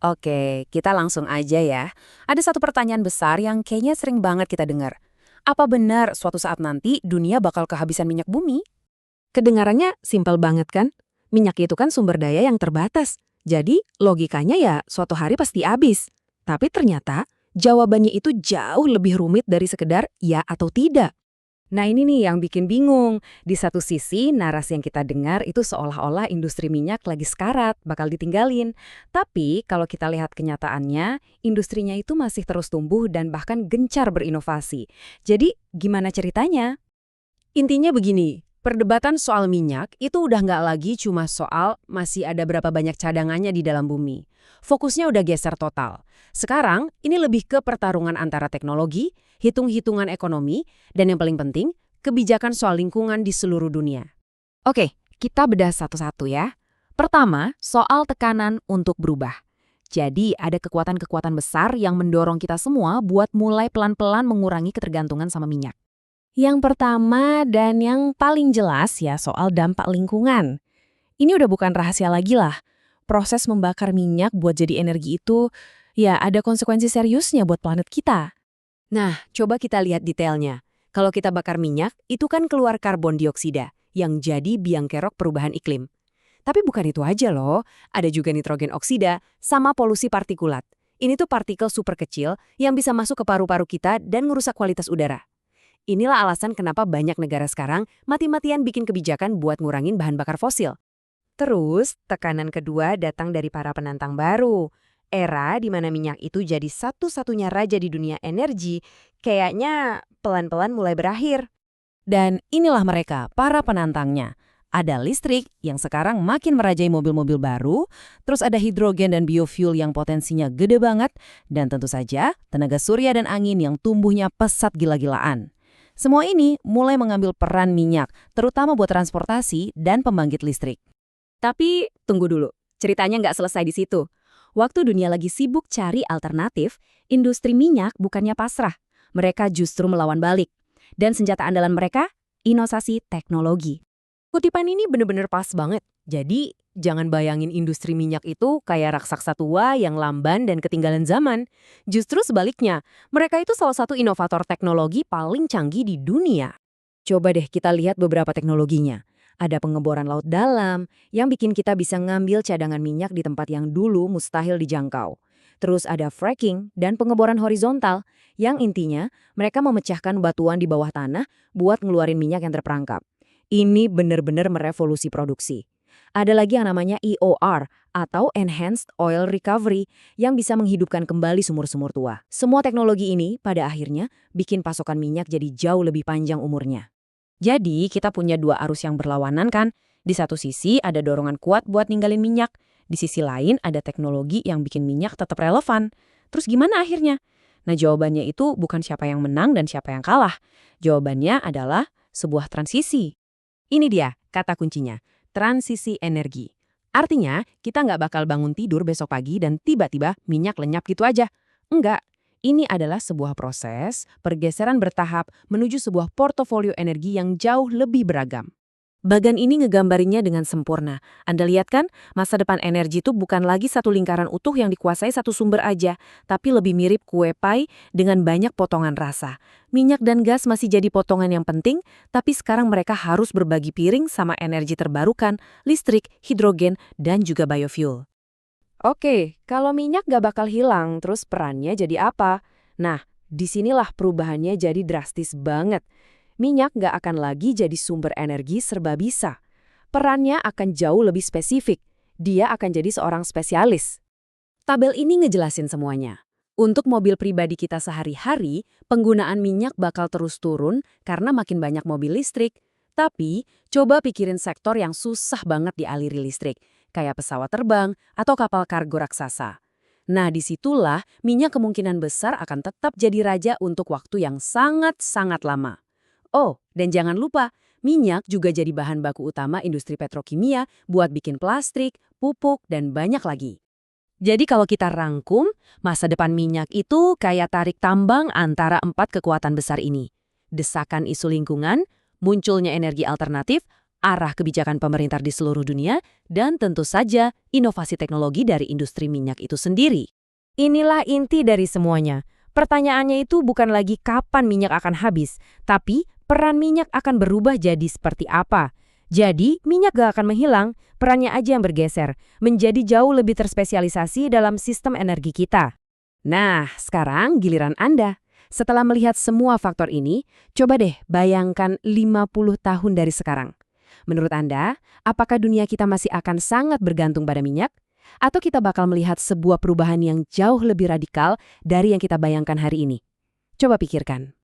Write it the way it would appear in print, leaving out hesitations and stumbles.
Oke, kita langsung aja ya. Ada satu pertanyaan besar yang kayaknya sering banget kita dengar. Apa benar suatu saat nanti dunia bakal kehabisan minyak bumi? Kedengarannya simpel banget kan? Minyak itu kan sumber daya yang terbatas. Jadi, logikanya ya suatu hari pasti habis. Tapi ternyata, jawabannya itu jauh lebih rumit dari sekedar ya atau tidak. Nah ini nih yang bikin bingung. Di satu sisi, narasi yang kita dengar itu seolah-olah industri minyak lagi sekarat, bakal ditinggalin. Tapi kalau kita lihat kenyataannya, industrinya itu masih terus tumbuh dan bahkan gencar berinovasi. Jadi gimana ceritanya? Intinya begini, perdebatan soal minyak itu udah nggak lagi cuma soal masih ada berapa banyak cadangannya di dalam bumi. Fokusnya udah geser total. Sekarang, ini lebih ke pertarungan antara teknologi, hitung-hitungan ekonomi, dan yang paling penting, kebijakan soal lingkungan di seluruh dunia. Oke, kita bedah satu-satu ya. Pertama, soal tekanan untuk berubah. Jadi ada kekuatan-kekuatan besar yang mendorong kita semua buat mulai pelan-pelan mengurangi ketergantungan sama minyak. Yang pertama dan yang paling jelas ya soal dampak lingkungan. Ini udah bukan rahasia lagi lah. Proses membakar minyak buat jadi energi itu, ya ada konsekuensi seriusnya buat planet kita. Nah, coba kita lihat detailnya. Kalau kita bakar minyak, itu kan keluar karbon dioksida, yang jadi biang kerok perubahan iklim. Tapi bukan itu aja loh, ada juga nitrogen oksida sama polusi partikulat. Ini tuh partikel super kecil yang bisa masuk ke paru-paru kita dan merusak kualitas udara. Inilah alasan kenapa banyak negara sekarang mati-matian bikin kebijakan buat ngurangin bahan bakar fosil. Terus, tekanan kedua datang dari para penantang baru. Era di mana minyak itu jadi satu-satunya raja di dunia energi, kayaknya pelan-pelan mulai berakhir. Dan inilah mereka, para penantangnya. Ada listrik yang sekarang makin merajai mobil-mobil baru, terus ada hidrogen dan biofuel yang potensinya gede banget, dan tentu saja tenaga surya dan angin yang tumbuhnya pesat gila-gilaan. Semua ini mulai mengambil peran minyak, terutama buat transportasi dan pembangkit listrik. Tapi tunggu dulu, ceritanya nggak selesai di situ. Waktu dunia lagi sibuk cari alternatif, industri minyak bukannya pasrah. Mereka justru melawan balik. Dan senjata andalan mereka, inovasi teknologi. Kutipan ini bener-bener pas banget. Jadi, jangan bayangin industri minyak itu kayak raksasa tua yang lamban dan ketinggalan zaman. Justru sebaliknya, mereka itu salah satu inovator teknologi paling canggih di dunia. Coba deh kita lihat beberapa teknologinya. Ada pengeboran laut dalam yang bikin kita bisa ngambil cadangan minyak di tempat yang dulu mustahil dijangkau. Terus ada fracking dan pengeboran horizontal yang intinya mereka memecahkan batuan di bawah tanah buat ngeluarin minyak yang terperangkap. Ini benar-benar merevolusi produksi. Ada lagi yang namanya EOR atau Enhanced Oil Recovery yang bisa menghidupkan kembali sumur-sumur tua. Semua teknologi ini pada akhirnya bikin pasokan minyak jadi jauh lebih panjang umurnya. Jadi kita punya dua arus yang berlawanan kan. Di satu sisi ada dorongan kuat buat ninggalin minyak. Di sisi lain ada teknologi yang bikin minyak tetap relevan. Terus gimana akhirnya? Nah jawabannya itu bukan siapa yang menang dan siapa yang kalah. Jawabannya adalah sebuah transisi. Ini dia kata kuncinya, transisi energi. Artinya, kita nggak bakal bangun tidur besok pagi dan tiba-tiba minyak lenyap gitu aja. Enggak, ini adalah sebuah proses, pergeseran bertahap menuju sebuah portofolio energi yang jauh lebih beragam. Bagan ini ngegambarinnya dengan sempurna. Anda lihat kan, masa depan energi itu bukan lagi satu lingkaran utuh yang dikuasai satu sumber aja, tapi lebih mirip kue pie dengan banyak potongan rasa. Minyak dan gas masih jadi potongan yang penting, tapi sekarang mereka harus berbagi piring sama energi terbarukan, listrik, hidrogen, dan juga biofuel. Oke, kalau minyak gak bakal hilang, terus perannya jadi apa? Nah, disinilah perubahannya jadi drastis banget. Minyak nggak akan lagi jadi sumber energi serba bisa. Perannya akan jauh lebih spesifik. Dia akan jadi seorang spesialis. Tabel ini ngejelasin semuanya. Untuk mobil pribadi kita sehari-hari, penggunaan minyak bakal terus turun karena makin banyak mobil listrik. Tapi, coba pikirin sektor yang susah banget dialiri listrik, kayak pesawat terbang atau kapal kargo raksasa. Nah, disitulah minyak kemungkinan besar akan tetap jadi raja untuk waktu yang sangat-sangat lama. Oh, dan jangan lupa, minyak juga jadi bahan baku utama industri petrokimia buat bikin plastik, pupuk, dan banyak lagi. Jadi kalau kita rangkum, masa depan minyak itu kayak tarik tambang antara empat kekuatan besar ini. Desakan isu lingkungan, munculnya energi alternatif, arah kebijakan pemerintah di seluruh dunia, dan tentu saja inovasi teknologi dari industri minyak itu sendiri. Inilah inti dari semuanya. Pertanyaannya itu bukan lagi kapan minyak akan habis, tapi peran minyak akan berubah jadi seperti apa. Jadi, minyak gak akan menghilang, perannya aja yang bergeser, menjadi jauh lebih terspesialisasi dalam sistem energi kita. Nah, sekarang giliran Anda. Setelah melihat semua faktor ini, coba deh bayangkan 50 tahun dari sekarang. Menurut Anda, apakah dunia kita masih akan sangat bergantung pada minyak? Atau kita bakal melihat sebuah perubahan yang jauh lebih radikal dari yang kita bayangkan hari ini? Coba pikirkan.